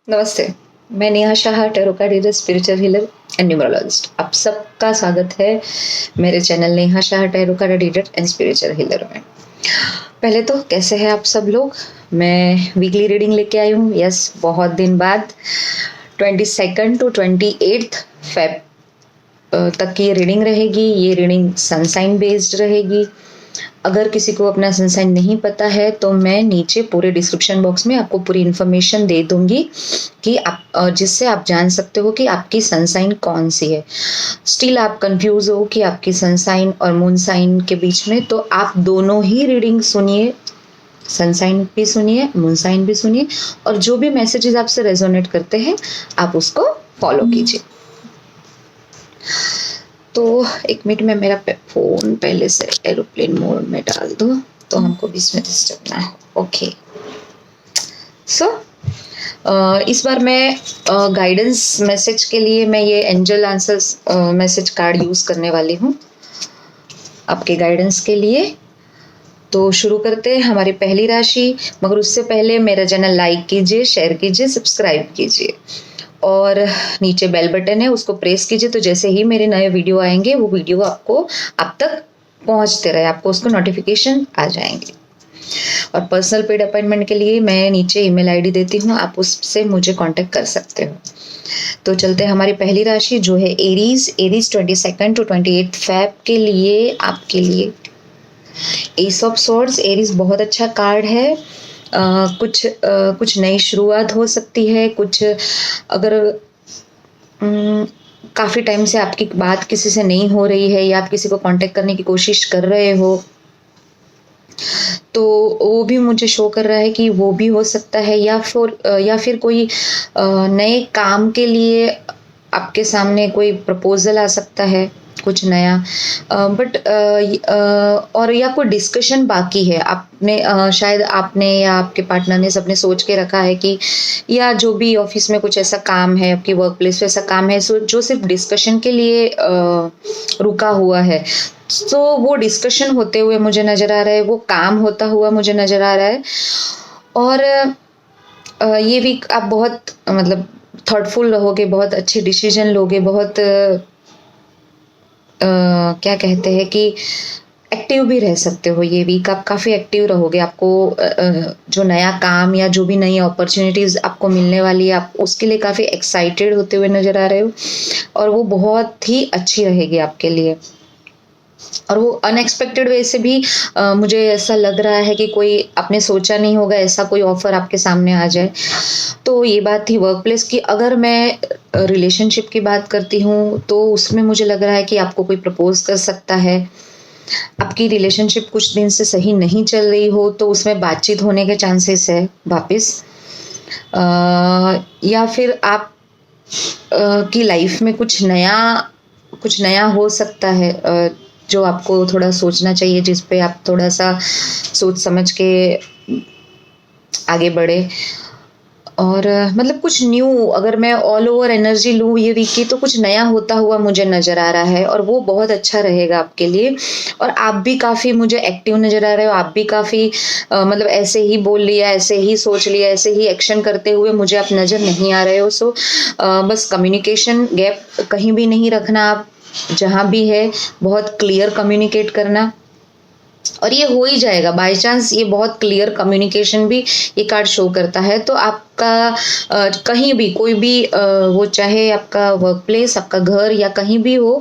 नमस्ते। मैं Neha Shah, tarot card reader, spiritual healer and numerologist. आप सबका स्वागत है मेरे channel Neha Shah, tarot card reader and spiritual healer में। पहले तो कैसे हैं आप सब लोग? मैं वीकली रीडिंग लेके आई हूँ। यस, बहुत दिन बाद 22 to 28 फेब तक की ये रीडिंग रहेगी। ये रीडिंग सनसाइन बेस्ड रहेगी। अगर किसी को अपना सनसाइन नहीं पता है तो मैं नीचे पूरे डिस्क्रिप्शन बॉक्स में आपको पूरी इन्फॉर्मेशन दे दूंगी कि आप जिससे आप जान सकते हो कि आपकी सनसाइन कौन सी है। स्टिल आप कंफ्यूज हो कि आपकी सनसाइन और मून साइन के बीच में, तो आप दोनों ही रीडिंग सुनिए। सनसाइन भी सुनिए, मून साइन भी सुनिए, और जो भी मैसेजेस आपसे रेजोनेट करते हैं आप उसको फॉलो कीजिए। तो एक मिनट में मेरा फोन पहले से एरोप्लेन मोड में डाल दो तो हमको बीच में डिस्टर्ब ना हो। ओके, सो इस बार मैं गाइडेंस मैसेज के लिए मैं ये angel answers message card use करने वाली हूँ आपके गाइडेंस के लिए। तो शुरू करते हैं हमारी पहली राशि। मगर उससे पहले मेरा चैनल लाइक कीजिए, शेयर कीजिए, सब्सक्राइब कीजिए और नीचे बेल बटन है उसको प्रेस कीजिए, तो जैसे ही मेरे नए वीडियो आएंगे वो वीडियो आपको आप तक पहुंचते रहे, आपको उसको नोटिफिकेशन आ जाएंगे। और पर्सनल पेड अपॉइंटमेंट के लिए मैं नीचे ईमेल आईडी देती हूँ, आप उससे मुझे कांटेक्ट कर सकते हो। तो चलते हैं हमारी पहली राशि जो है एरीज। 22 to 28 फेब के लिए आपके लिए एस ऑफ स्वॉर्ड्स। एरीज बहुत अच्छा कार्ड है। कुछ नई शुरुआत हो सकती है। कुछ अगर काफ़ी टाइम से आपकी बात किसी से नहीं हो रही है या आप किसी को कांटेक्ट करने की कोशिश कर रहे हो, तो वो भी मुझे शो कर रहा है कि वो भी हो सकता है। या फिर कोई नए काम के लिए आपके सामने कोई प्रपोजल आ सकता है, कुछ नया। बट और या कोई डिस्कशन बाकी है आपने, शायद आपने या आपके पार्टनर ने सबने सोच के रखा है कि, या जो भी ऑफिस में कुछ ऐसा काम है, आपकी वर्क प्लेस पे ऐसा काम है जो सिर्फ डिस्कशन के लिए रुका हुआ है। तो वो डिस्कशन होते हुए मुझे नज़र आ रहा है, वो काम होता हुआ मुझे नज़र आ रहा है। और ये वीक आप बहुत मतलब थॉटफुल रहोगे, बहुत अच्छे डिसीजन लोगे, बहुत क्या कहते हैं कि एक्टिव भी रह सकते हो। ये वीक आप काफ़ी एक्टिव रहोगे। आपको जो नया काम या जो भी नई अपॉर्चुनिटीज़ आपको मिलने वाली है, आप उसके लिए काफ़ी एक्साइटेड होते हुए नज़र आ रहे हो, और वो बहुत ही अच्छी रहेगी आपके लिए। और वो अनएक्सपेक्टेड वे से भी मुझे ऐसा लग रहा है कि कोई आपने सोचा नहीं होगा ऐसा कोई ऑफर आपके सामने आ जाए। तो ये बात थी वर्क प्लेस की। अगर मैं रिलेशनशिप की बात करती हूँ तो उसमें मुझे लग रहा है कि आपको कोई प्रपोज कर सकता है। आपकी रिलेशनशिप कुछ दिन से सही नहीं चल रही हो तो उसमें बातचीत होने के चांसेस है वापस। या फिर आप की लाइफ में कुछ नया हो सकता है, जो आपको थोड़ा सोचना चाहिए, जिस पे आप थोड़ा सा सोच समझ के आगे बढ़े। और मतलब कुछ न्यू, अगर मैं ऑल ओवर एनर्जी लूँ ये वीक की, तो कुछ नया होता हुआ मुझे नज़र आ रहा है और वो बहुत अच्छा रहेगा आपके लिए। और आप भी काफ़ी मुझे एक्टिव नज़र आ रहे हो। आप भी काफ़ी मतलब ऐसे ही बोल लिया, ऐसे ही सोच लिया, ऐसे ही एक्शन करते हुए मुझे आप नज़र नहीं आ रहे हो। सो बस कम्युनिकेशन गैप कहीं भी नहीं रखना, आप जहाँ भी है बहुत क्लियर कम्युनिकेट करना, और ये हो ही जाएगा। बाय चांस ये बहुत क्लियर कम्युनिकेशन भी ये कार्ड शो करता है, तो आपका कहीं भी कोई भी वो चाहे आपका वर्क प्लेस, आपका घर या कहीं भी हो,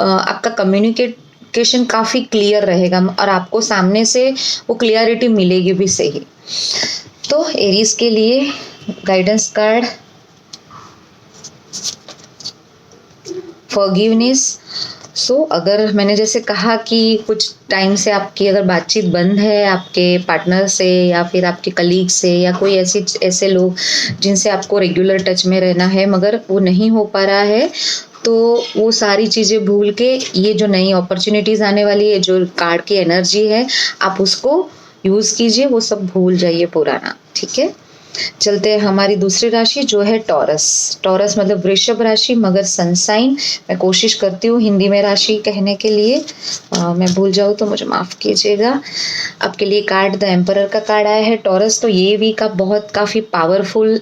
आपका कम्युनिकेशन काफ़ी क्लियर रहेगा और आपको सामने से वो क्लियरिटी मिलेगी भी सही। तो एरीज के लिए गाइडेंस कार्ड फॉरगिवनेस। अगर मैंने जैसे कहा कि कुछ टाइम से आपकी अगर बातचीत बंद है आपके पार्टनर से या फिर आपके कलीग से या कोई ऐसे लोग जिनसे आपको रेगुलर टच में रहना है मगर वो नहीं हो पा रहा है, तो वो सारी चीज़ें भूल के ये जो नई अपॉर्चुनिटीज़ आने वाली है, जो कार्ड की एनर्जी है, आप उसको यूज़ कीजिए, वो सब भूल जाइए पुराना। ठीक है? चलते हैं हमारी दूसरी राशि जो है टॉरस। टॉरस मतलब वृषभ राशि, मगर सन साइन। मैं कोशिश करती हूँ हिंदी में राशि कहने के लिए, मैं भूल जाऊँ तो मुझे माफ़ कीजिएगा। आपके लिए कार्ड द एम्परर का कार्ड आया है। टॉरस तो ये वीक आप बहुत काफ़ी पावरफुल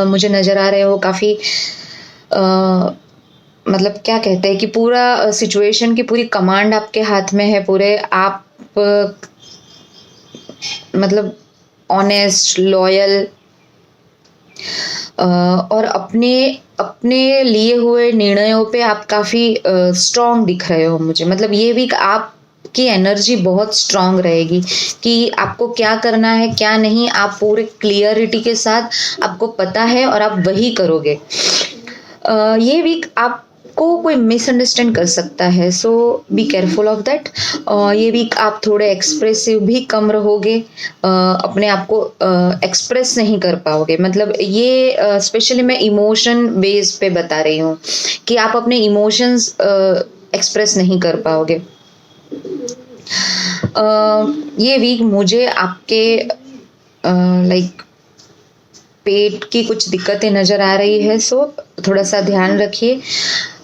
मुझे नज़र आ रहे हो, काफ़ी मतलब क्या कहते हैं कि पूरा सिचुएशन की पूरी कमांड आपके हाथ में है। पूरे आप मतलब ऑनेस्ट, लॉयल और अपने अपने लिए हुए निर्णयों पे आप काफ़ी स्ट्रांग दिख रहे हो मुझे। मतलब ये वीक आपकी एनर्जी बहुत स्ट्रांग रहेगी कि आपको क्या करना है क्या नहीं, आप पूरे क्लियरिटी के साथ आपको पता है और आप वही करोगे। ये वीक आपको कोई मिसअंडरस्टैंड कर सकता है, सो बी केयरफुल ऑफ दैट। ये वीक आप थोड़े एक्सप्रेसिव भी कम रहोगे, अपने आप को एक्सप्रेस नहीं कर पाओगे। मतलब ये स्पेशली मैं इमोशन बेस पे बता रही हूँ कि आप अपने इमोशंस एक्सप्रेस नहीं कर पाओगे। ये वीक मुझे आपके लाइक पेट की कुछ दिक्कतें नज़र आ रही है, सो थोड़ा सा ध्यान रखिए।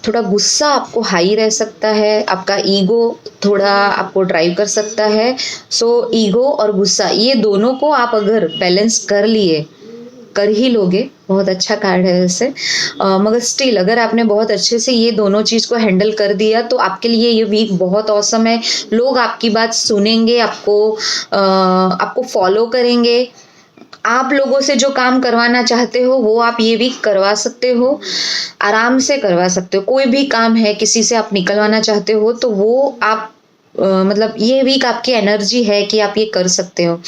थोड़ा गुस्सा आपको हाई रह सकता है, आपका ईगो थोड़ा आपको ड्राइव कर सकता है। सो ईगो और गुस्सा ये दोनों को आप अगर बैलेंस कर ही लोगे, बहुत अच्छा कार्ड है वैसे। मगर स्टिल अगर आपने बहुत अच्छे से ये दोनों चीज़ को हैंडल कर दिया तो आपके लिए ये वीक बहुत ऑसम है। लोग आपकी बात सुनेंगे, आपको फॉलो करेंगे। आप लोगों से जो काम करवाना चाहते हो वो आप ये वीक करवा सकते हो, आराम से करवा सकते हो। कोई भी काम है किसी से आप निकलवाना चाहते हो तो वो आप मतलब ये वीक आपकी एनर्जी है कि आप ये कर सकते हो।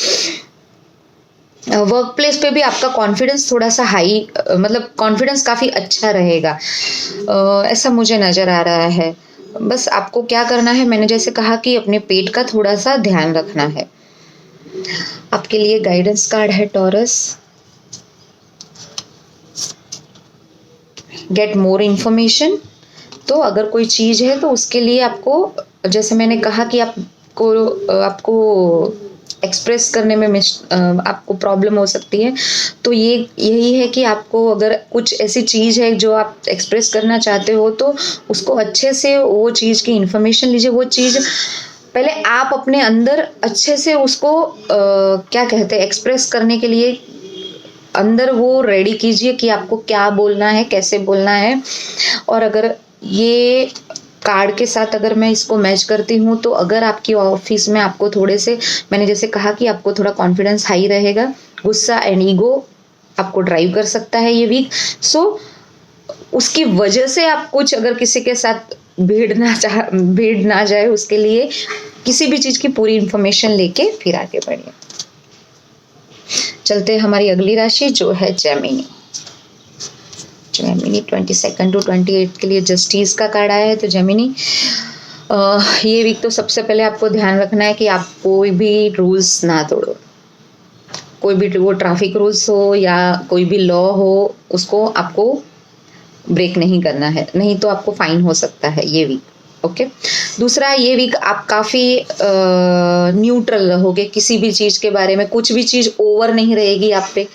वर्क प्लेस पे भी आपका कॉन्फिडेंस थोड़ा सा हाई, मतलब कॉन्फिडेंस काफ़ी अच्छा रहेगा, ऐसा मुझे नज़र आ रहा है। बस आपको क्या करना है, मैंने जैसे कहा कि अपने पेट का थोड़ा सा ध्यान रखना है। आपके लिए गाइडेंस कार्ड है टॉरस, गेट मोर इन्फॉर्मेशन। तो अगर कोई चीज़ है तो उसके लिए आपको, जैसे मैंने कहा कि आपको एक्सप्रेस करने में आपको प्रॉब्लम हो सकती है, तो यही है कि आपको अगर कुछ ऐसी चीज़ है जो आप एक्सप्रेस करना चाहते हो तो उसको अच्छे से वो चीज़ की इन्फॉर्मेशन लीजिए। वो चीज़ पहले आप अपने अंदर अच्छे से उसको क्या कहते हैं एक्सप्रेस करने के लिए अंदर वो रेडी कीजिए कि आपको क्या बोलना है, कैसे बोलना है। और अगर ये कार्ड के साथ अगर मैं इसको मैच करती हूँ तो अगर आपकी ऑफिस में आपको थोड़े से, मैंने जैसे कहा कि आपको थोड़ा कॉन्फिडेंस हाई रहेगा, गुस्सा एंड ईगो आपको ड्राइव कर सकता है ये वीक। सो उसकी वजह से आप कुछ अगर किसी के साथ भीड़ ना जाए, उसके लिए किसी भी चीज़ की पूरी इंफॉर्मेशन लेके फिर आगे बढ़िए। चलते हैं हमारी अगली राशि जो है जेमिनी। जेमिनी 22 to 28 के लिए जस्टिस का कार्ड आया है। तो जेमिनी ये वीक तो सबसे पहले आपको ध्यान रखना है कि आप कोई भी रूल्स ना तोड़ो। कोई भी वो ट्रैफिक रूल्स हो या कोई भी लॉ हो, उसको आपको ब्रेक नहीं करना है, नहीं तो आपको फाइन हो सकता है ये वीक। ओके। दूसरा, ये वीक आप काफ़ी न्यूट्रल रहोगे किसी भी चीज़ के बारे में। कुछ भी चीज़ ओवर नहीं रहेगी आप पे,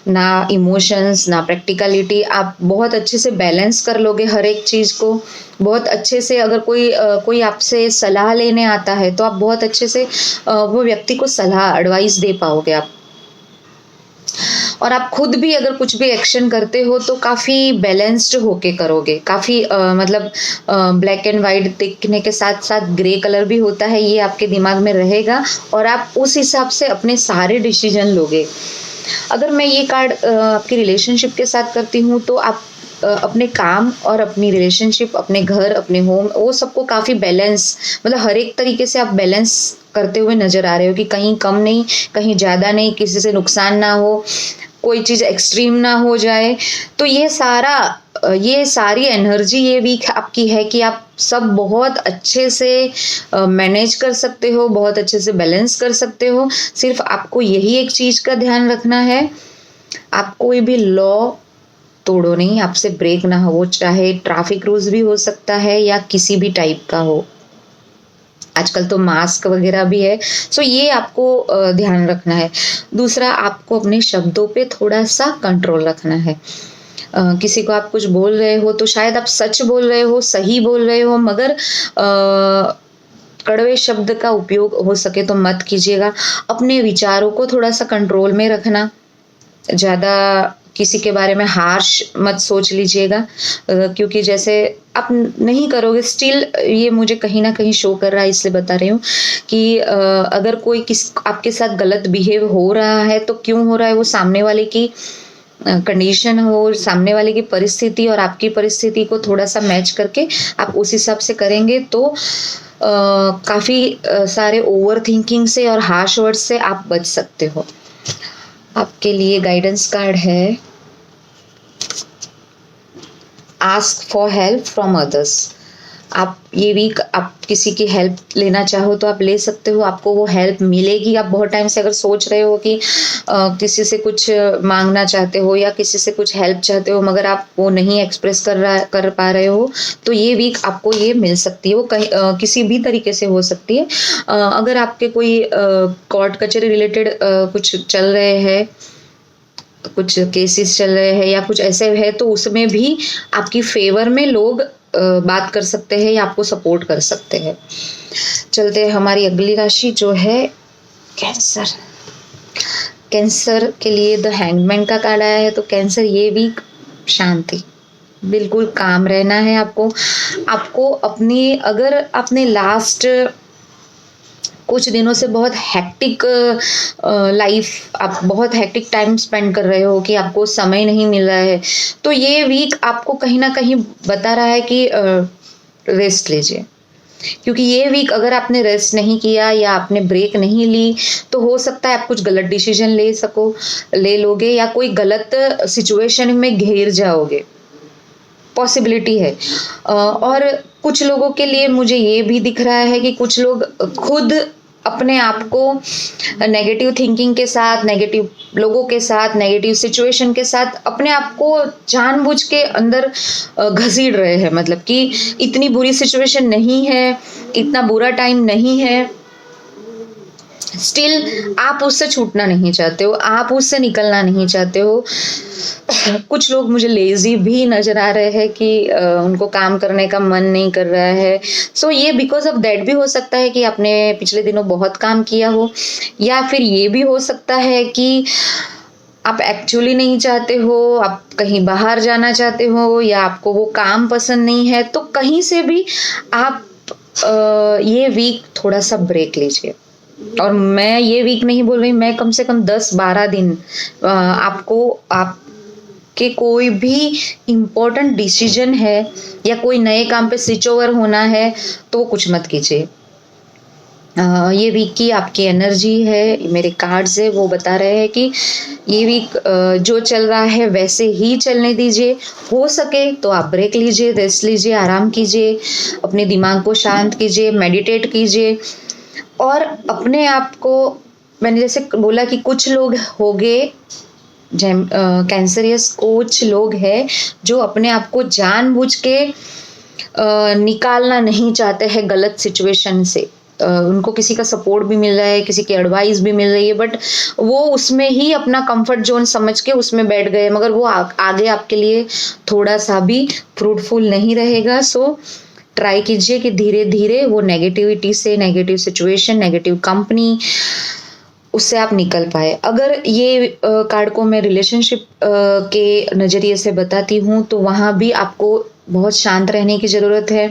ना इमोशंस ना प्रैक्टिकलिटी। आप बहुत अच्छे से बैलेंस कर लोगे हर एक चीज़ को बहुत अच्छे से। अगर कोई आपसे सलाह लेने आता है तो आप बहुत अच्छे से वो व्यक्ति को सलाह एडवाइस दे पाओगे आप। और आप खुद भी अगर कुछ भी एक्शन करते हो तो काफ़ी बैलेंस्ड होके करोगे। काफ़ी मतलब ब्लैक एंड वाइट दिखने के साथ साथ ग्रे कलर भी होता है, ये आपके दिमाग में रहेगा और आप उस हिसाब से अपने सारे डिसीजन लोगे। अगर मैं ये कार्ड आपकी रिलेशनशिप के साथ करती हूँ तो आप अपने काम और अपनी रिलेशनशिप, अपने घर, अपने होम, वो सबको काफ़ी बैलेंस, मतलब हर एक तरीके से आप बैलेंस करते हुए नज़र आ रहे हो कि कहीं कम नहीं, कहीं ज़्यादा नहीं, किसी से नुकसान ना हो, कोई चीज़ एक्सट्रीम ना हो जाए। तो ये सारी एनर्जी ये वीक आपकी है कि आप सब बहुत अच्छे से मैनेज कर सकते हो, बहुत अच्छे से बैलेंस कर सकते हो। सिर्फ आपको यही एक चीज़ का ध्यान रखना है, आप कोई भी लॉ तोड़ो नहीं, आपसे ब्रेक ना हो। वो चाहे ट्रैफिक रूल्स भी हो सकता है या किसी भी टाइप का हो। आजकल तो मास्क वगैरह भी है, सो ये आपको ध्यान रखना है। दूसरा, आपको अपने शब्दों पे थोड़ा सा कंट्रोल रखना है। किसी को आप कुछ बोल रहे हो तो शायद आप सच बोल रहे हो, सही बोल रहे हो, मगर कड़वे शब्द का उपयोग हो सके तो मत कीजिएगा। अपने विचारों को थोड़ा सा कंट्रोल में रखना, ज़्यादा किसी के बारे में हार्श मत सोच लीजिएगा, क्योंकि जैसे आप नहीं करोगे, स्टिल ये मुझे कहीं ना कहीं शो कर रहा है, इसलिए बता रही हूँ कि अगर कोई आपके साथ गलत बिहेव हो रहा है तो क्यों हो रहा है, वो सामने वाले की कंडीशन हो, सामने वाले की परिस्थिति और आपकी परिस्थिति को थोड़ा सा मैच करके आप उस हिसाब से करेंगे तो काफ़ी सारे ओवर थिंकिंग से और हार्श वर्ड से आप बच सकते हो। आपके लिए गाइडेंस कार्ड है ask for help from others. आप ये वीक आप किसी की हेल्प लेना चाहो तो आप ले सकते हो, आपको वो हेल्प मिलेगी। आप बहुत टाइम से अगर सोच रहे हो कि किसी से कुछ मांगना चाहते हो या किसी से कुछ हेल्प चाहते हो मगर आप वो नहीं एक्सप्रेस कर पा रहे हो, तो ये वीक आपको ये मिल सकती है। वो किसी भी तरीके से हो सकती है। अगर आपके कोई कोर्ट कचहरी रिलेटेड कुछ चल रहे हैं, कुछ केसेस चल रहे हैं या कुछ ऐसे है, तो उसमें भी आपकी फेवर में लोग बात कर सकते हैं या आपको सपोर्ट कर सकते हैं। चलते हैं हमारी अगली राशि जो है कैंसर। कैंसर के लिए द हैंगमैन का कार्ड आया है। तो कैंसर, ये वीक शांति, बिल्कुल काम रहना है आपको अपनी, अगर आपने लास्ट कुछ दिनों से बहुत हेक्टिक लाइफ, आप बहुत हेक्टिक टाइम स्पेंड कर रहे हो कि आपको समय नहीं मिल रहा है, तो ये वीक आपको कहीं ना कहीं बता रहा है कि रेस्ट लीजिए। क्योंकि ये वीक अगर आपने रेस्ट नहीं किया या आपने ब्रेक नहीं ली तो हो सकता है आप कुछ गलत डिसीजन ले लोगे या कोई गलत सिचुएशन में घिर जाओगे, पॉसिबिलिटी है। और कुछ लोगों के लिए मुझे ये भी दिख रहा है कि कुछ लोग खुद अपने आप को नेगेटिव थिंकिंग के साथ, नेगेटिव लोगों के साथ, नेगेटिव सिचुएशन के साथ अपने आप को जानबूझ के अंदर घसीट रहे हैं। मतलब कि इतनी बुरी सिचुएशन नहीं है, इतना बुरा टाइम नहीं है, स्टिल आप उससे छूटना नहीं चाहते हो, आप उससे निकलना नहीं चाहते हो। कुछ लोग मुझे लेजी भी नजर आ रहे हैं कि उनको काम करने का मन नहीं कर रहा है। सो ये बिकॉज ऑफ दैट भी हो सकता है कि आपने पिछले दिनों बहुत काम किया हो, या फिर ये भी हो सकता है कि आप एक्चुअली नहीं चाहते हो, आप कहीं बाहर जाना चाहते हो या आपको वो काम पसंद नहीं है। तो कहीं से भी आप ये वीक थोड़ा सा ब्रेक लीजिए। और मैं ये वीक नहीं बोल रही, मैं कम से कम 10-12 दिन आपके कोई भी इम्पोर्टेंट डिसीजन है या कोई नए काम पे स्विच ओवर होना है तो कुछ मत कीजिए। ये वीक की आपकी एनर्जी है, मेरे कार्ड्स है वो बता रहे हैं कि ये वीक जो चल रहा है वैसे ही चलने दीजिए। हो सके तो आप ब्रेक लीजिए, रेस्ट लीजिए, आराम कीजिए, अपने दिमाग को शांत कीजिए, मेडिटेट कीजिए। और अपने आप को, मैंने जैसे बोला कि कुछ लोग होंगे कैंसरियस, कुछ लोग हैं जो अपने आप को जानबूझ के निकालना नहीं चाहते हैं गलत सिचुएशन से। उनको किसी का सपोर्ट भी मिल रहा है, किसी की एडवाइस भी मिल रही है, बट वो उसमें ही अपना कंफर्ट जोन समझ के उसमें बैठ गए, मगर वो आगे आपके लिए थोड़ा सा भी फ्रूटफुल नहीं रहेगा। सो ट्राई कीजिए कि धीरे धीरे वो नेगेटिविटी से, नेगेटिव सिचुएशन, नेगेटिव कंपनी, उससे आप निकल पाए। अगर ये कार्ड को मैं रिलेशनशिप के नज़रिए से बताती हूँ तो वहाँ भी आपको बहुत शांत रहने की ज़रूरत है।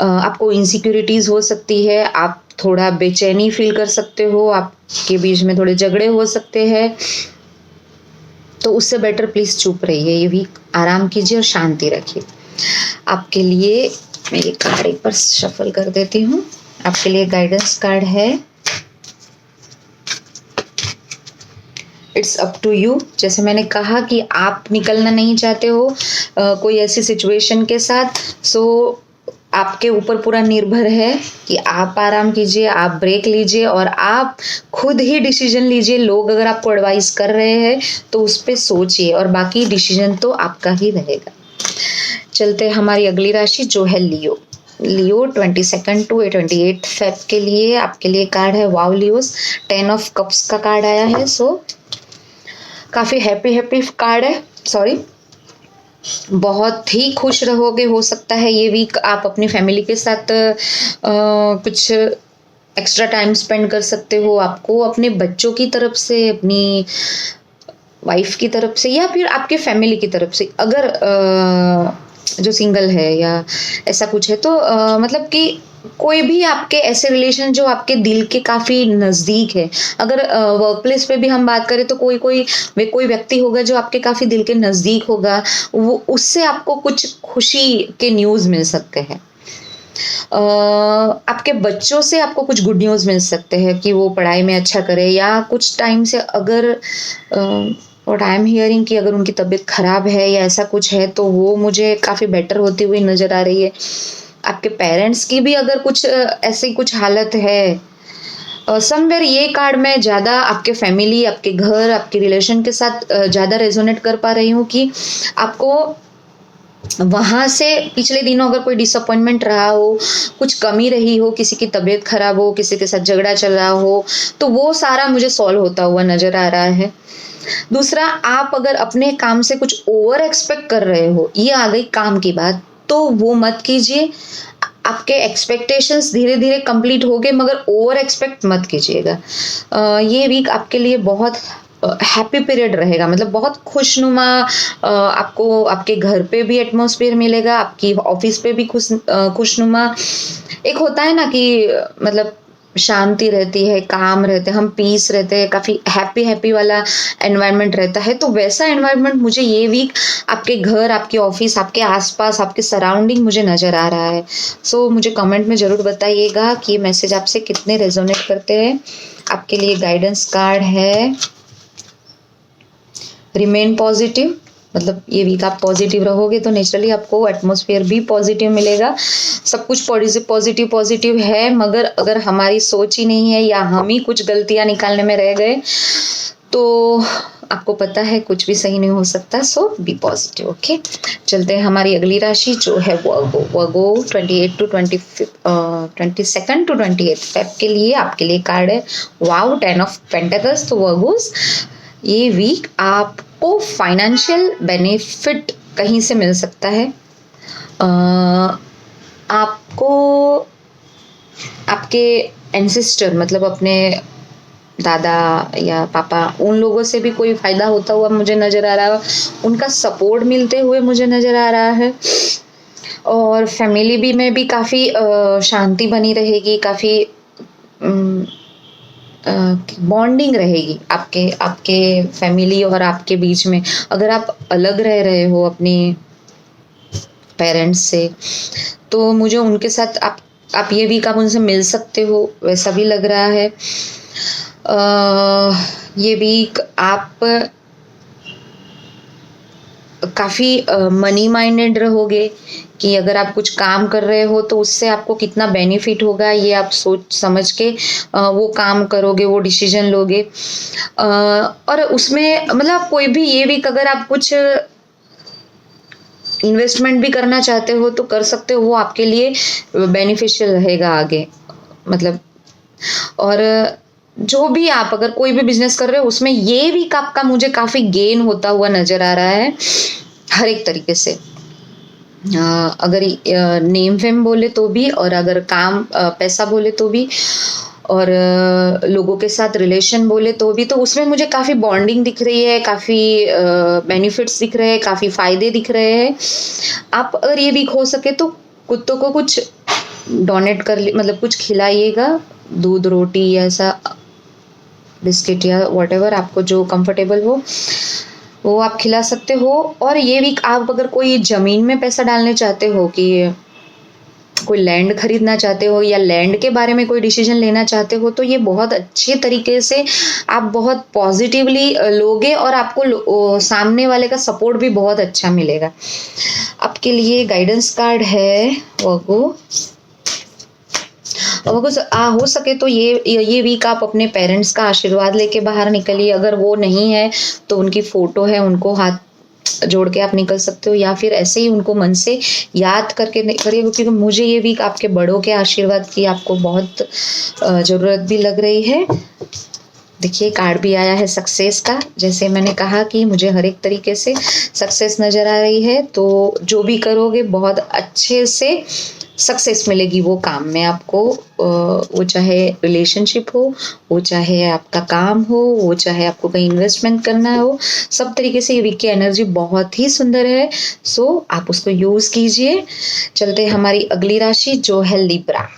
आपको इनसिक्योरिटीज़ हो सकती है, आप थोड़ा बेचैनी फील कर सकते हो, आपके बीच में थोड़े झगड़े हो सकते हैं, तो उससे बेटर प्लीज़ चुप रहिए। ये भी आराम कीजिए और शांति रखिए। आपके लिए मेरी कार्ड एक बार शफल कर देती हूँ। आपके लिए गाइडेंस कार्ड है इट्स अप टू यू। जैसे मैंने कहा कि आप निकलना नहीं चाहते हो कोई ऐसी सिचुएशन के साथ, सो आपके ऊपर पूरा निर्भर है कि आप आराम कीजिए, आप ब्रेक लीजिए और आप खुद ही डिसीजन लीजिए। लोग अगर आपको एडवाइस कर रहे हैं तो उस पर सोचिए और बाकी डिसीजन तो आपका ही रहेगा। चलते हमारी अगली राशि जो है लियो। लियो 22 टू 28 फेब के लिए आपके लिए कार्ड है वाव लियोस, 10 ऑफ कप्स का कार्ड आया है। सो काफ़ी हैप्पी कार्ड है, सॉरी। बहुत ही खुश रहोगे, हो सकता है ये वीक आप अपनी फैमिली के साथ कुछ एक्स्ट्रा टाइम स्पेंड कर सकते हो। आपको अपने बच्चों की तरफ से, अपनी वाइफ की तरफ से, या फिर आपके फैमिली की तरफ से, अगर जो सिंगल है या ऐसा कुछ है तो मतलब कि कोई भी आपके ऐसे रिलेशन जो आपके दिल के काफ़ी नज़दीक है। अगर वर्क प्लेस पे भी हम बात करें तो कोई व्यक्ति होगा जो आपके काफ़ी दिल के नज़दीक होगा, वो उससे आपको कुछ खुशी के न्यूज़ मिल सकते हैं। आपके बच्चों से आपको कुछ गुड न्यूज़ मिल सकते हैं कि वो पढ़ाई में अच्छा करे, या कुछ टाइम से अगर और आई एम हियरिंग कि अगर उनकी तबीयत खराब है या ऐसा कुछ है तो वो मुझे काफ़ी बेटर होती हुई नज़र आ रही है। आपके पेरेंट्स की भी अगर कुछ ऐसी कुछ हालत है समवेयर, ये कार्ड में ज़्यादा आपके फैमिली, आपके घर, आपके रिलेशन के साथ ज़्यादा रेजोनेट कर पा रही हूँ कि आपको वहाँ से पिछले दिनों अगर कोई डिसअपॉइंटमेंट रहा हो, कुछ कमी रही हो, किसी की तबीयत खराब हो, किसी के साथ झगड़ा चल रहा हो, तो वो सारा मुझे सॉल्व होता हुआ नज़र आ रहा है। दूसरा, आप अगर अपने काम से कुछ ओवर एक्सपेक्ट कर रहे हो, ये आ गई काम की बात, तो वो मत कीजिए। आपके एक्सपेक्टेशंस धीरे धीरे कंप्लीट हो गए, मगर ओवर एक्सपेक्ट मत कीजिएगा। ये वीक आपके लिए बहुत हैप्पी पीरियड रहेगा, मतलब बहुत खुशनुमा। आपको आपके घर पे भी एटमॉस्फेयर मिलेगा, आपकी ऑफिस पे भी खुशनुमा। एक होता है ना कि मतलब शांति रहती है, काम रहते हैं, हम पीस रहते हैं, काफ़ी हैप्पी वाला एनवायरनमेंट रहता है। तो वैसा एनवायरनमेंट मुझे ये वीक आपके घर, आपके ऑफिस, आपके आसपास, आपके सराउंडिंग मुझे नज़र आ रहा है। सो मुझे कमेंट में ज़रूर बताइएगा कि ये मैसेज आपसे कितने रेजोनेट करते हैं। आपके लिए गाइडेंस कार्ड है रिमेन पॉजिटिव, मतलब ये वीक आप पॉजिटिव रहोगे तो नेचुरली आपको एटमॉस्फेयर भी पॉजिटिव मिलेगा। सब कुछ पॉजिटिव है, मगर अगर हमारी सोच ही नहीं है या हम ही कुछ गलतियां निकालने में रह गए तो आपको पता है कुछ भी सही नहीं हो सकता। सो बी पॉजिटिव, ओके। चलते हैं हमारी अगली राशि जो है वर्गो 22 टू 28 फेब के लिए आपके लिए कार्ड है वाव 10 ऑफ पेंटाकल्स। तो वर्गोस, ये वीक आपको फाइनेंशियल बेनिफिट कहीं से मिल सकता है। आपको आपके एंसेस्टर, मतलब अपने दादा या पापा, उन लोगों से भी कोई फायदा होता हुआ मुझे नजर आ रहा है, उनका सपोर्ट मिलते हुए मुझे नजर आ रहा है। और फैमिली भी में भी काफ़ी शांति बनी रहेगी, काफ़ी बॉन्डिंग रहेगी आपके फैमिली और आपके बीच में। अगर आप अलग रह रहे हो अपनी पेरेंट्स से तो मुझे उनके साथ आप ये वीक आप उनसे मिल सकते हो, वैसा भी लग रहा है। ये वीक आप काफ़ी मनी माइंडेड रहोगे कि अगर आप कुछ काम कर रहे हो तो उससे आपको कितना बेनिफिट होगा, ये आप सोच समझ के वो काम करोगे, वो डिसीजन लोगे। और उसमें मतलब कोई भी ये वीक अगर आप कुछ इन्वेस्टमेंट भी करना चाहते हो तो कर सकते हो, वो आपके लिए बेनिफिशियल रहेगा आगे, मतलब। और जो भी आप अगर कोई भी बिजनेस कर रहे हो उसमें ये वीक आपका मुझे काफ़ी गेन होता हुआ नज़र आ रहा है हर एक तरीके से। अगर नेम फेम बोले तो भी, और अगर काम पैसा बोले तो भी, और लोगों के साथ रिलेशन बोले तो भी, तो उसमें मुझे काफ़ी बॉन्डिंग दिख रही है, काफ़ी बेनिफिट्स दिख रहे हैं, काफ़ी फ़ायदे दिख रहे हैं। आप अगर ये वीक हो सके तो कुत्तों को कुछ डोनेट मतलब कुछ खिलाइएगा, दूध, रोटी, ऐसा बिस्किट या व्हाटएवर आपको जो कंफर्टेबल हो वो आप खिला सकते हो। और ये वीक आप अगर कोई ज़मीन में पैसा डालने चाहते हो, कि कोई लैंड खरीदना चाहते हो या लैंड के बारे में कोई डिसीजन लेना चाहते हो, तो ये बहुत अच्छे तरीके से आप बहुत पॉजिटिवली लोगे और आपको सामने वाले का सपोर्ट भी बहुत अच्छा मिलेगा। आपके लिए गाइडेंस कार्ड है वर्गो। हो सके तो ये वीक आप अपने पेरेंट्स का आशीर्वाद लेके बाहर निकलिए। अगर वो नहीं है तो उनकी फ़ोटो है, उनको हाथ जोड़ के आप निकल सकते हो, या फिर ऐसे ही उनको मन से याद करके करिए, क्योंकि मुझे ये वीक आपके बड़ों के आशीर्वाद की आपको बहुत ज़रूरत भी लग रही है। देखिए कार्ड भी आया है सक्सेस का। जैसे मैंने कहा कि मुझे हर एक तरीके से सक्सेस नज़र आ रही है, तो जो भी करोगे बहुत अच्छे से सक्सेस मिलेगी वो काम में आपको। वो चाहे रिलेशनशिप हो, वो चाहे आपका काम हो, वो चाहे आपको कहीं इन्वेस्टमेंट करना हो, सब तरीके से ये वीक की एनर्जी बहुत ही सुंदर है। सो आप उसको यूज़ कीजिए। चलते हमारी अगली राशि जो है लिब्रा।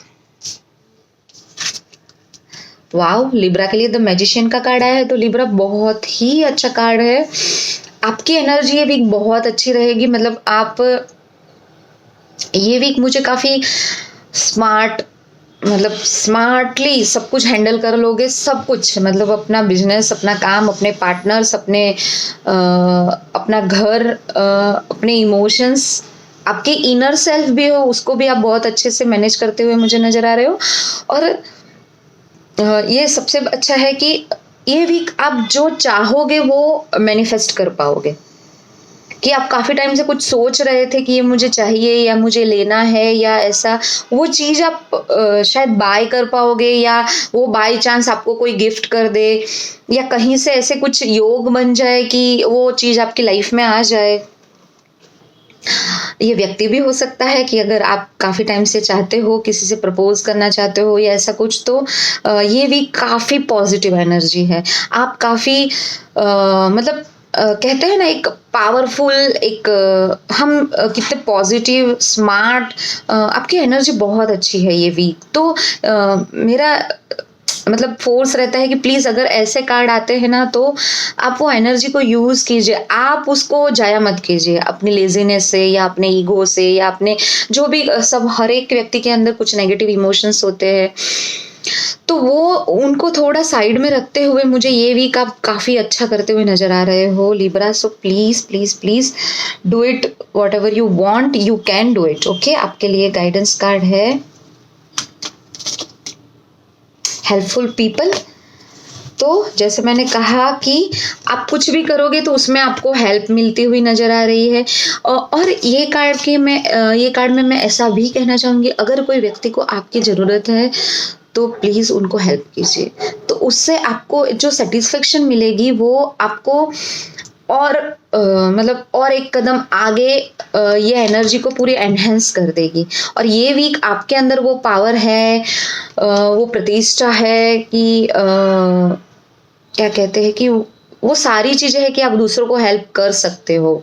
वाओ, लिब्रा के लिए द मैजिशियन का कार्ड आया है, तो लिब्रा बहुत ही अच्छा कार्ड है। आपकी एनर्जी ये वीक बहुत अच्छी रहेगी। मतलब आप ये वीक मुझे काफ़ी स्मार्ट, मतलब स्मार्टली सब कुछ हैंडल कर लोगे, सब कुछ, मतलब अपना बिजनेस, अपना काम, अपने पार्टनर्स, अपना घर, अपने इमोशंस, आपके इनर सेल्फ भी हो, उसको भी आप बहुत अच्छे से मैनेज करते हुए मुझे नज़र आ रहे हो। और ये सबसे अच्छा है कि ये वीक आप जो चाहोगे वो मैनिफेस्ट कर पाओगे। कि आप काफ़ी टाइम से कुछ सोच रहे थे कि ये मुझे चाहिए या मुझे लेना है या ऐसा, वो चीज़ आप शायद बाय कर पाओगे, या वो बाय चांस आपको कोई गिफ्ट कर दे, या कहीं से ऐसे कुछ योग बन जाए कि वो चीज़ आपकी लाइफ में आ जाए। ये व्यक्ति भी हो सकता है कि अगर आप काफ़ी टाइम से चाहते हो, किसी से प्रपोज करना चाहते हो या ऐसा कुछ, तो ये वीक काफ़ी पॉजिटिव एनर्जी है। आप काफ़ी मतलब कहते हैं ना एक पावरफुल, एक हम कितने पॉजिटिव, स्मार्ट, आपकी एनर्जी बहुत अच्छी है ये वीक। तो मेरा मतलब फोर्स रहता है कि प्लीज़ अगर ऐसे कार्ड आते हैं ना, तो आप वो एनर्जी को यूज़ कीजिए, आप उसको जाया मत कीजिए अपनी लेजीनेस से या अपने ईगो से या अपने जो भी सब, हर एक व्यक्ति के अंदर कुछ नेगेटिव इमोशंस होते हैं, तो वो उनको थोड़ा साइड में रखते हुए मुझे ये वीक आप काफ़ी अच्छा करते हुए नज़र आ रहे हो Libra. So please please please do it, what ever you want you can do it. Okay, आपके लिए गाइडेंस कार्ड है हेल्पफुल पीपल। तो जैसे मैंने कहा कि आप कुछ भी करोगे तो उसमें आपको हेल्प मिलती हुई नज़र आ रही है। और ये कार्ड में मैं ऐसा भी कहना चाहूँगी, अगर कोई व्यक्ति को आपकी ज़रूरत है तो प्लीज़ उनको हेल्प कीजिए, तो उससे आपको जो सेटिस्फेक्शन मिलेगी वो आपको और मतलब और एक कदम आगे ये एनर्जी को पूरी एनहेंस कर देगी। और ये वीक आपके अंदर वो पावर है, वो प्रतिष्ठा है कि क्या कहते हैं कि वो सारी चीज़ें हैं कि आप दूसरों को हेल्प कर सकते हो।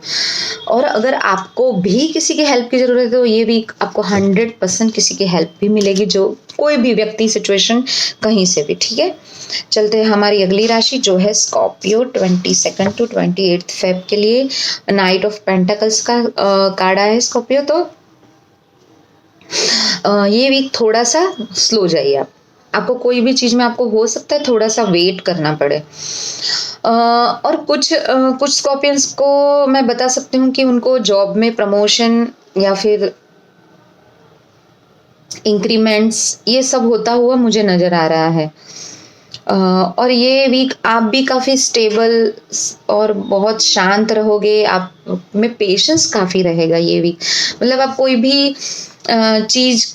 और अगर आपको भी किसी की हेल्प की ज़रूरत है तो ये वीक आपको 100% किसी की हेल्प भी मिलेगी, जो कोई भी व्यक्ति, सिचुएशन, कहीं से भी। ठीक है, चलते हैं हमारी अगली राशि जो है स्कॉर्पियो। 22 to 28 फेब के लिए नाइट ऑफ पेंटाकल्स का कार्ड आया है स्कॉर्पियो। तो ये वीक थोड़ा सा स्लो जाइए आप, आपको कोई भी चीज़ में आपको हो सकता है थोड़ा सा वेट करना पड़े। और कुछ स्कॉर्पियंस को मैं बता सकती हूँ कि उनको जॉब में प्रमोशन या फिर इंक्रीमेंट्स ये सब होता हुआ मुझे नज़र आ रहा है। और ये वीक आप भी काफ़ी स्टेबल और बहुत शांत रहोगे, आप में पेशेंस काफ़ी रहेगा ये वीक। मतलब आप कोई भी चीज़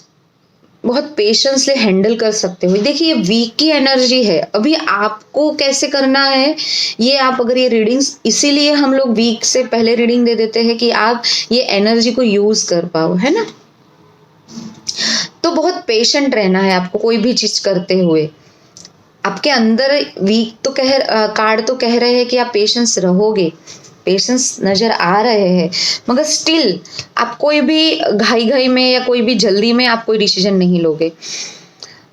बहुत पेशेंसली हैंडल कर सकते हो। देखिए ये वीक की एनर्जी है, अभी आपको कैसे करना है ये आप, अगर ये रीडिंग्स, इसीलिए हम लोग वीक से पहले रीडिंग दे देते हैं कि आप ये एनर्जी को यूज़ कर पाओ, है ना। तो बहुत पेशेंट रहना है आपको कोई भी चीज़ करते हुए। आपके अंदर वीक तो कार्ड तो कह रहे हैं कि आप पेशेंस रहोगे, पेशेंस नज़र आ रहे हैं, मगर स्टिल आप कोई भी घाई में या कोई भी जल्दी में आप कोई डिसीजन नहीं लोगे।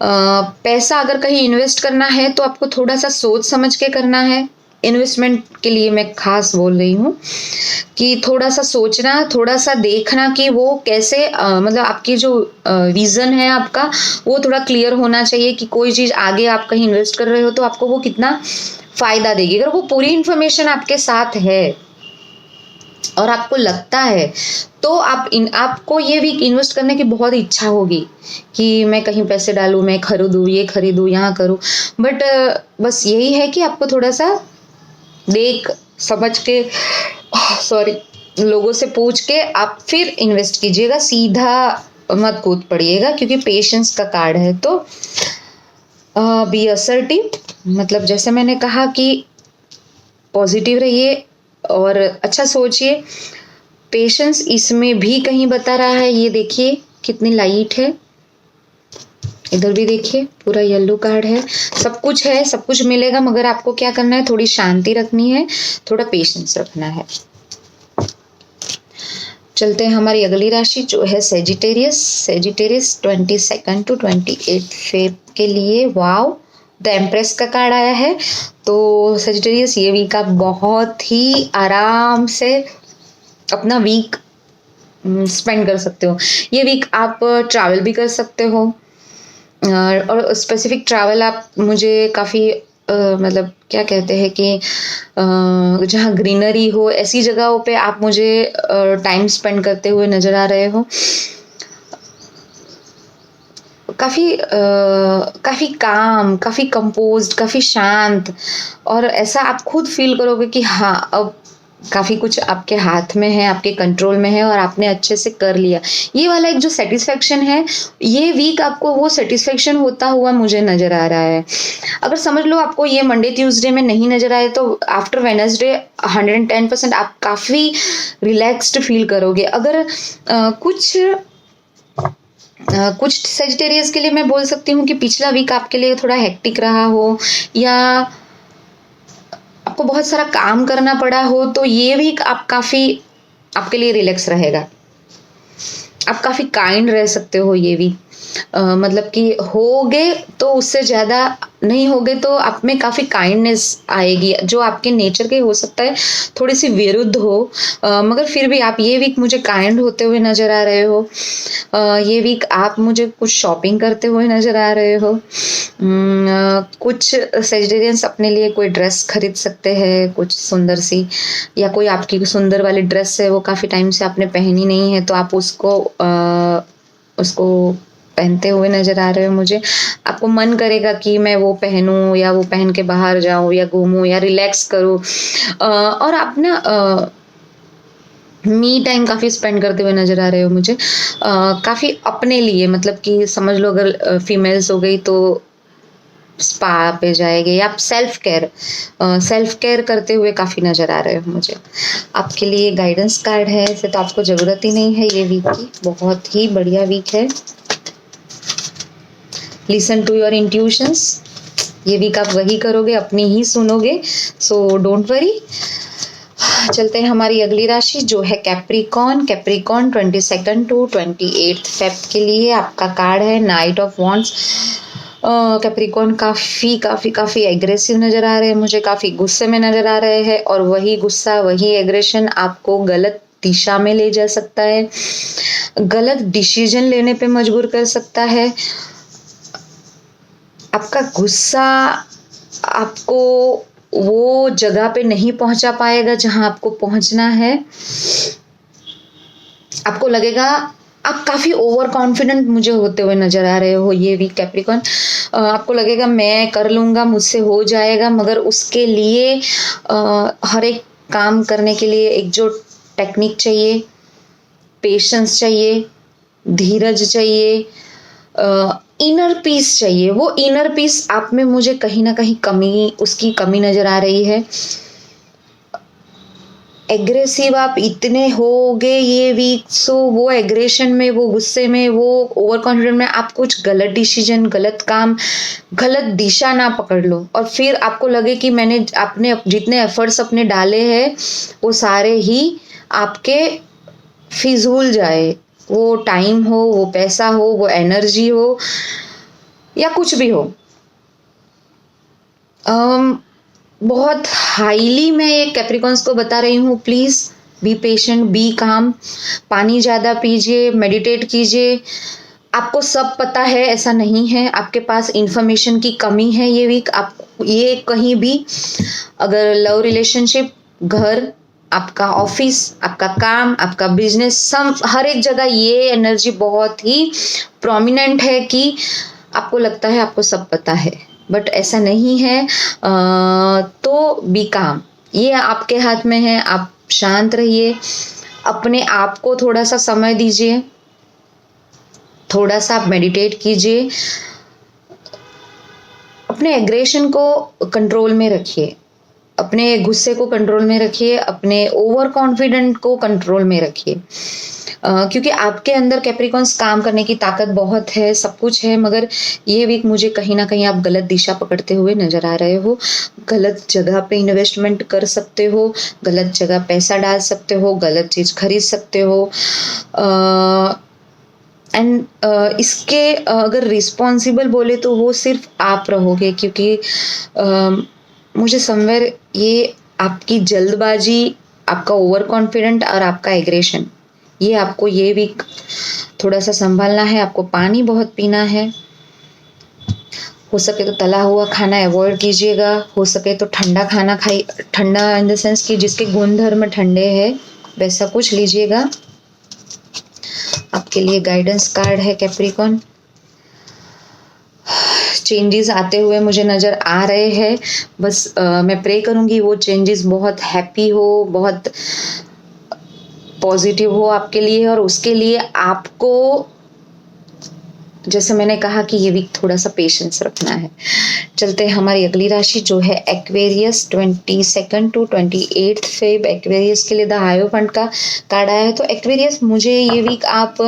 पैसा अगर कहीं इन्वेस्ट करना है तो आपको थोड़ा सा सोच समझ के करना है। इन्वेस्टमेंट के लिए मैं खास बोल रही हूँ कि थोड़ा सा सोचना, थोड़ा सा देखना कि वो कैसे मतलब आपकी जो विज़न है आपका वो थोड़ा क्लियर होना चाहिए कि कोई चीज़ आगे आप कहीं इन्वेस्ट कर रहे हो तो आपको वो कितना फ़ायदा देगी। अगर वो पूरी इन्फॉर्मेशन आपके साथ है और आपको लगता है तो आपको ये वीक इन्वेस्ट करने की बहुत इच्छा होगी कि मैं कहीं पैसे डालूँ, मैं खरीदूँ, ये खरीदूँ, यहाँ करूँ। बट बस यही है कि आपको थोड़ा सा देख समझ के सॉरी, लोगों से पूछ के आप फिर इन्वेस्ट कीजिएगा, सीधा मत कूद पड़िएगा, क्योंकि पेशेंस का कार्ड है। तो बी असर्टिव, मतलब जैसे मैंने कहा कि पॉजिटिव रहिए और अच्छा सोचिए। पेशेंस इसमें भी कहीं बता रहा है, ये देखिए कितनी लाइट है, इधर भी देखिए पूरा येलो कार्ड है। सब कुछ है, सब कुछ मिलेगा, मगर आपको क्या करना है, थोड़ी शांति रखनी है, थोड़ा पेशेंस रखना है। चलते हैं हमारी अगली राशि जो है सेजिटेरियस। सेजिटेरियस 22 to 28 फेब के लिए, वाव, द एम्प्रेस का कार्ड आया है। तो सेजिटेरियस, ये वीक आप बहुत ही आराम से अपना वीक स्पेंड कर सकते हो। ये वीक आप ट्रैवल भी कर सकते हो, और स्पेसिफिक ट्रैवल आप मुझे काफ़ी मतलब क्या कहते हैं कि जहाँ ग्रीनरी हो, ऐसी जगहों पे आप मुझे टाइम स्पेंड करते हुए नज़र आ रहे हो। काफ़ी काम, काफ़ी कंपोज्ड, काफ़ी शांत, और ऐसा आप खुद फील करोगे कि हाँ, अब काफ़ी कुछ आपके हाथ में है, आपके कंट्रोल में है, और आपने अच्छे से कर लिया। ये वाला एक जो सेटिस्फेक्शन है, ये वीक आपको वो सेटिस्फेक्शन होता हुआ मुझे नज़र आ रहा है। अगर समझ लो आपको ये मंडे ट्यूसडे में नहीं नज़र आए, तो आफ्टर वेडनेसडे 110% आप काफ़ी रिलैक्स्ड फील करोगे। अगर कुछ सेजिटेरियस के लिए मैं बोल सकती हूँ कि पिछला वीक आपके लिए थोड़ा हेक्टिक रहा हो, या आपको बहुत सारा काम करना पड़ा हो, तो ये वीक आप काफ़ी आपके लिए रिलैक्स रहेगा। आप काफ़ी काइंड रह सकते हो ये वीक। मतलब कि होगे तो उससे ज़्यादा नहीं होगे तो आप में काफ़ी काइंडनेस आएगी, जो आपके नेचर के हो सकता है थोड़ी सी विरुद्ध हो, मगर फिर भी आप ये वीक मुझे काइंड होते हुए नज़र आ रहे हो। ये वीक आप मुझे कुछ शॉपिंग करते हुए नज़र आ रहे हो। कुछ सेजिटेरियंस अपने लिए कोई ड्रेस खरीद सकते हैं, कुछ सुंदर सी, या कोई आपकी सुंदर वाली ड्रेस है, वो काफ़ी टाइम से आपने पहनी नहीं है, तो आप उसको पहनते हुए नज़र आ रहे हो मुझे। आपको मन करेगा कि मैं वो पहनूं, या वो पहन के बाहर जाऊं, या घूमूं, या रिलैक्स करूं, और आप ना मी टाइम काफ़ी स्पेंड करते हुए नज़र आ रहे हो मुझे। काफ़ी अपने लिए, मतलब कि समझ लो अगर फीमेल्स हो गई तो स्पा पे जाएंगे, या आप सेल्फ केयर करते हुए काफ़ी नज़र आ रहे हो मुझे। आपके लिए गाइडेंस कार्ड है, इसे तो आपको ज़रूरत ही नहीं है ये वीक की, बहुत ही बढ़िया वीक है। लिसन टू योर इंट्यूशंस, ये वीक आप वही करोगे, अपनी ही सुनोगे, सो डोंट वरी। चलते हैं हमारी अगली राशि जो है कैप्रिकॉन। कैप्रिकॉन 22 to 28 फेब के लिए आपका कार्ड है नाइट ऑफ वॉन्ड्स। कैप्रिकॉन काफ़ी एग्रेसिव नज़र आ रहे हैं मुझे, काफ़ी गुस्से में नज़र आ रहे हैं, और वही गुस्सा, वही एग्रेशन आपको गलत दिशा में ले जा सकता है, गलत डिसीजन लेने पे मजबूर कर सकता है। आपका गुस्सा आपको वो जगह पे नहीं पहुंचा पाएगा जहां आपको पहुंचना है। आपको लगेगा आप काफ़ी ओवर कॉन्फिडेंट मुझे होते हुए नज़र आ रहे हो ये वीक कैप्रिकॉन। आपको लगेगा मैं कर लूँगा, मुझसे हो जाएगा, मगर उसके लिए हर एक काम करने के लिए एक जो टेक्निक चाहिए, पेशेंस चाहिए, धीरज चाहिए, इनर पीस चाहिए। वो इनर पीस आप में मुझे कहीं ना कहीं उसकी कमी नज़र आ रही है। एग्रेसिव आप इतने होगे ये वीक, सो वो एग्रेशन में, वो गुस्से में, वो ओवर कॉन्फिडेंट में आप कुछ गलत डिसीजन, गलत काम, गलत दिशा ना पकड़ लो, और फिर आपको लगे कि मैंने अपने जितने एफर्ट्स अपने डाले हैं वो सारे ही आपके फिजूल जाए। वो टाइम हो, वो पैसा हो, वो एनर्जी हो, या कुछ भी हो। बहुत हाईली मैं ये कैप्रिकॉन्स को बता रही हूँ, प्लीज़ बी पेशेंट, बी काम। पानी ज़्यादा पीजिए, मेडिटेट कीजिए। आपको सब पता है ऐसा नहीं है, आपके पास इंफॉर्मेशन की कमी है ये वीक। आप ये कहीं भी, अगर लव रिलेशनशिप, घर, आपका ऑफिस, आपका काम, आपका बिजनेस, सब हर एक जगह ये एनर्जी बहुत ही प्रोमिनेंट है कि आपको लगता है आपको सब पता है, बट ऐसा नहीं है। तो बी काम, ये आपके हाथ में है। आप शांत रहिए, अपने आप को थोड़ा सा समय दीजिए, थोड़ा सा आप मेडिटेट कीजिए, अपने एग्रेशन को कंट्रोल में रखिए, अपने गुस्से को कंट्रोल में रखिए, अपने ओवर कॉन्फिडेंट को कंट्रोल में रखिए। क्योंकि आपके अंदर कैप्रिकॉन्स काम करने की ताकत बहुत है, सब कुछ है, मगर ये वीक मुझे कहीं ना कहीं आप गलत दिशा पकड़ते हुए नजर आ रहे हो। गलत जगह पे इन्वेस्टमेंट कर सकते हो, गलत जगह पैसा डाल सकते हो, गलत चीज खरीद सकते हो। एंड इसके अगर रिस्पॉन्सिबल बोले तो वो सिर्फ आप रहोगे, क्योंकि मुझे समवेयर ये आपकी जल्दबाजी, आपका ओवर कॉन्फिडेंट और आपका एग्रेशन, ये आपको ये वीक थोड़ा सा संभालना है। आपको पानी बहुत पीना है, हो सके तो तला हुआ खाना अवॉइड कीजिएगा, हो सके तो ठंडा खाना खाई, ठंडा इन द सेंस कि जिसके गुणधर्म ठंडे हैं वैसा कुछ लीजिएगा। आपके लिए गाइडेंस कार्ड है कैप्रिकॉन। चेंजेस आते हुए मुझे नज़र आ रहे हैं, बस मैं प्रे करूंगी वो चेंजेस बहुत हैप्पी हो, बहुत पॉजिटिव हो आपके लिए, और उसके लिए आपको, जैसे मैंने कहा कि ये वीक थोड़ा सा पेशेंस रखना है। चलते हैं हमारी अगली राशि जो है एक्वेरियस। 22 टू 28 फेब एक्वेरियस के लिए द हाइरोफेंट का कार्ड आया है। तो एक्वेरियस, मुझे ये वीक आप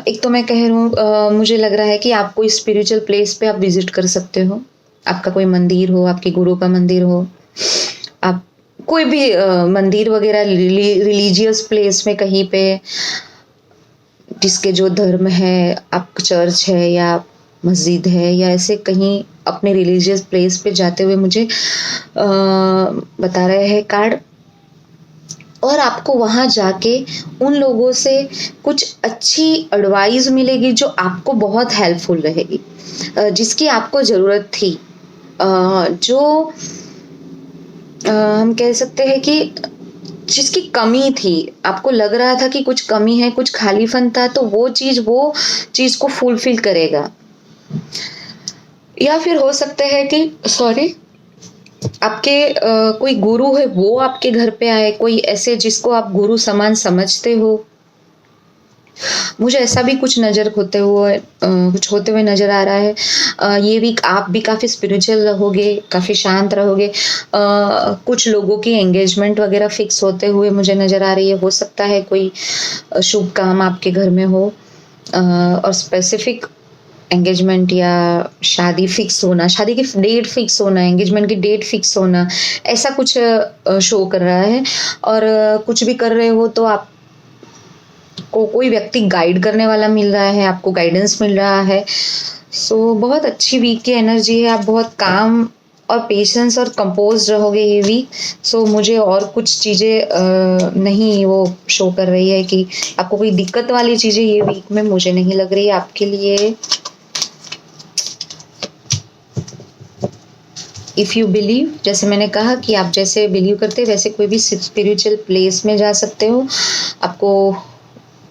एक तो मैं कह रहा हूँ, मुझे लग रहा है कि आप कोई स्पिरिचुअल प्लेस पे आप विजिट कर सकते हो। आपका कोई मंदिर हो, आपके गुरु का मंदिर हो, आप कोई भी मंदिर वगैरह रिलीजियस प्लेस में कहीं पे, जिसके जो धर्म है, आप चर्च है या मस्जिद है या ऐसे कहीं अपने रिलीजियस प्लेस पे जाते हुए मुझे बता रहे हैं कार्ड। और आपको वहाँ जाके उन लोगों से कुछ अच्छी एडवाइस मिलेगी जो आपको बहुत हेल्पफुल रहेगी, जिसकी आपको ज़रूरत थी, जो हम कह सकते हैं कि जिसकी कमी थी, आपको लग रहा था कि कुछ कमी है, कुछ खालीपन था, तो वो चीज को फुलफिल करेगा। या फिर हो सकता है कि आपके कोई गुरु है वो आपके घर पे आए, कोई ऐसे जिसको आप गुरु समान समझते हो। मुझे ऐसा भी कुछ होते हुए नजर आ रहा है। ये वीक आप भी काफ़ी स्पिरिचुअल रहोगे, काफ़ी शांत रहोगे। कुछ लोगों की एंगेजमेंट वगैरह फिक्स होते हुए मुझे नज़र आ रही है। हो सकता है कोई शुभ काम आपके घर में हो, और स्पेसिफिक एंगेजमेंट या शादी फिक्स होना, शादी की डेट फिक्स होना, एंगेजमेंट की डेट फिक्स होना, ऐसा कुछ शो कर रहा है। और कुछ भी कर रहे हो तो आप को कोई व्यक्ति गाइड करने वाला मिल रहा है, आपको गाइडेंस मिल रहा है। सो बहुत अच्छी वीक की एनर्जी है। आप बहुत काम और पेशेंस और कंपोज रहोगे ये वीक। सो मुझे और कुछ चीज़ें नहीं वो शो कर रही है कि आपको कोई दिक्कत वाली चीज़ें ये वीक में मुझे नहीं लग रही है आपके लिए। इफ़ यू बिलीव, जैसे मैंने कहा कि आप जैसे बिलीव करते हैं वैसे कोई भी स्पिरिचुअल प्लेस में जा सकते हो, आपको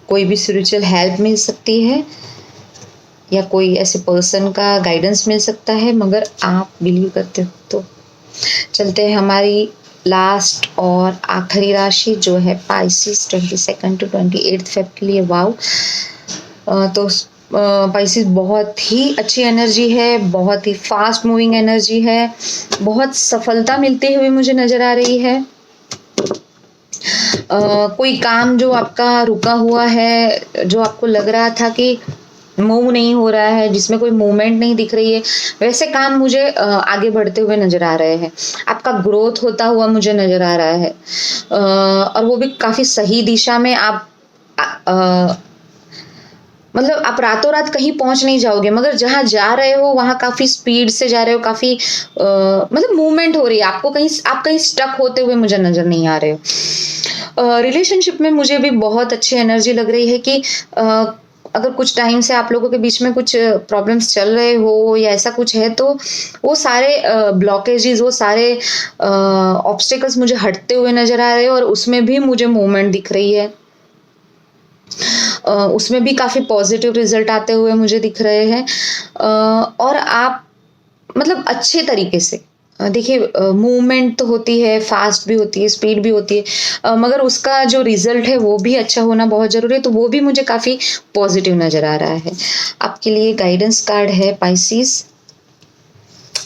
कोई भी स्पिरिचुअल हेल्प मिल सकती है या कोई ऐसे पर्सन का गाइडेंस मिल सकता है, मगर आप बिलीव करते हो तो। चलते हैं हमारी लास्ट और आखिरी राशि जो है पाइसिस। 22 टू 28 फेब के लिए। वाव, तो पाइसिस बहुत ही अच्छी एनर्जी है, बहुत ही फास्ट मूविंग एनर्जी है, बहुत सफलता मिलती हुई मुझे नज़र आ रही है। कोई काम जो आपका रुका हुआ है, जो आपको लग रहा था कि मूव नहीं हो रहा है, जिसमें कोई मूवमेंट नहीं दिख रही है, वैसे काम मुझे आगे बढ़ते हुए नजर आ रहे हैं। आपका ग्रोथ होता हुआ मुझे नजर आ रहा है, और वो भी काफी सही दिशा में। आप मतलब आप रातों रात कहीं पहुंच नहीं जाओगे, मगर जहां जा रहे हो वहां काफी स्पीड से जा रहे हो, काफी मतलब मूवमेंट हो रही है। आप कहीं स्टक होते हुए मुझे नजर नहीं आ रहे हो। रिलेशनशिप में मुझे भी बहुत अच्छी एनर्जी लग रही है कि अगर कुछ टाइम से आप लोगों के बीच में कुछ प्रॉब्लम्स चल रहे हो या ऐसा कुछ है, तो वो सारे ब्लॉकेजेस, वो सारे ऑब्स्टिकल्स मुझे हटते हुए नजर आ रहे हैं, और उसमें भी मुझे मूवमेंट दिख रही है। उसमें भी काफ़ी पॉजिटिव रिजल्ट आते हुए मुझे दिख रहे हैं। और आप मतलब अच्छे तरीके से देखिए मूवमेंट तो होती है, फास्ट भी होती है, स्पीड भी होती है, मगर उसका जो रिजल्ट है वो भी अच्छा होना बहुत ज़रूरी है, तो वो भी मुझे काफ़ी पॉजिटिव नज़र आ रहा है। आपके लिए गाइडेंस कार्ड है Pisces,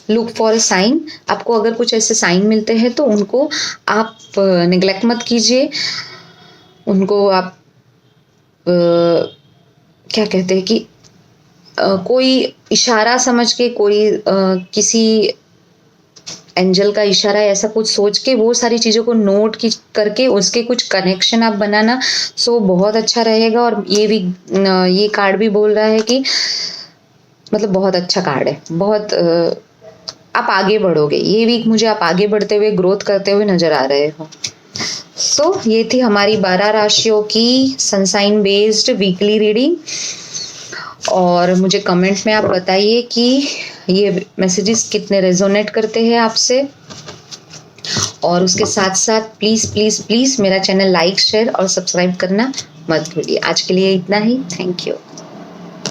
look for a sign. आपको अगर कुछ ऐसे साइन मिलते हैं तो उनको आप निगलेक्ट मत कीजिए, उनको आप क्या कहते हैं कि कोई इशारा समझ के, कोई किसी एंजल का इशारा ऐसा कुछ सोच के वो सारी चीज़ों को नोट की करके उसके कुछ कनेक्शन आप बनाना, सो बहुत अच्छा रहेगा। और ये भी ये कार्ड भी बोल रहा है कि मतलब बहुत अच्छा कार्ड है, बहुत आप आगे बढ़ोगे ये वीक, मुझे आप आगे बढ़ते हुए, ग्रोथ करते हुए नजर आ रहे हो। सो ये थी हमारी 12 राशियों की सनसाइन बेस्ड वीकली रीडिंग। और मुझे कमेंट में आप बताइए कि ये मैसेजेस कितने रेजोनेट करते हैं आपसे। और उसके साथ साथ प्लीज़ प्लीज़ प्लीज़ मेरा चैनल लाइक, शेयर और सब्सक्राइब करना मत भूलिए। आज के लिए इतना ही, थैंक यू।